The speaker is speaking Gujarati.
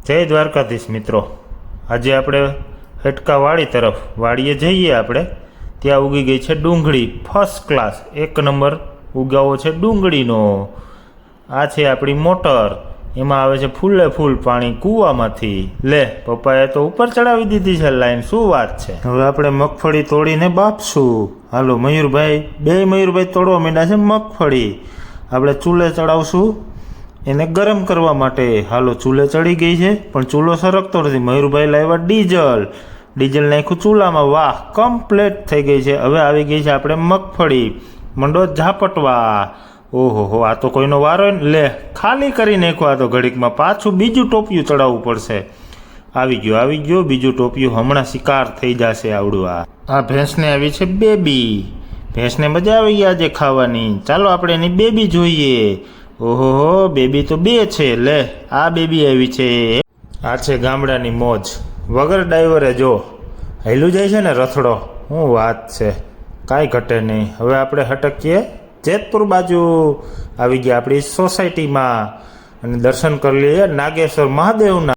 જય દ્વારકાધીશ મિત્રો, આજે આપણે હેટકા વાડી તરફ વાડીએ જઈએ. આપણે ત્યાં ઉગી ગઈ છે ડુંગળી, ફર્સ્ટ ક્લાસ, એક નંબર ઉગાવો છે ડુંગળીનો. આ છે આપણી મોટર, એમાં આવે છે ફૂલે ફૂલ પાણી કૂવામાંથી. લે, પપ્પાએ તો ઉપર ચડાવી દીધી છે લાઈન, શું વાત છે. હવે આપણે મગફળી તોડીને બાફશું. હાલો મયુરભાઈ, મયુરભાઈ તોડવા માંડ્યા છે મગફળી. આપણે ચૂલે ચડાવશું એને ગરમ કરવા માટે. હાલો, ચૂલે ચડી ગઈ છે, પણ ચૂલો સરકતો નથી. મયુરભાઈ લાવ્યા ડીઝલ નાખ્યું ચૂલામાં. વાહ, કમ્પ્લીટ થઈ ગઈ છે. હવે આવી ગઈ છે આપણે મગફળી. મંડો ઝાપટવા. ઓહો, આ તો કોઈનો વારો ને. લે, ખાલી કરી નાખ્યું આ તો ઘડીકમાં. પાછું બીજું ટોપિયું ચડાવવું પડશે. આવી ગયો બીજું ટોપિયું. હમણાં શિકાર થઈ જશે આવડું. આ ભેંસને આવી છે બેબી. ભેંસને મજા આવી ગઈ આજે ખાવાની. ચાલો આપણે એની બેબી જોઈએ. ઓહો, બેબી તો 2 છે. લે, આ બેબી આવી છે. આ છે ગામડાની મોજ. વગર ડ્રાઈવરે જો હેલું જાય છે ને રથડો. શું વાત છે, કાંઈ ઘટે નહીં. હવે આપણે હટકીએ જેતપુર બાજુ. આવી ગયા આપણી સોસાયટીમાં અને દર્શન કરી લઈએ નાગેશ્વર મહાદેવના.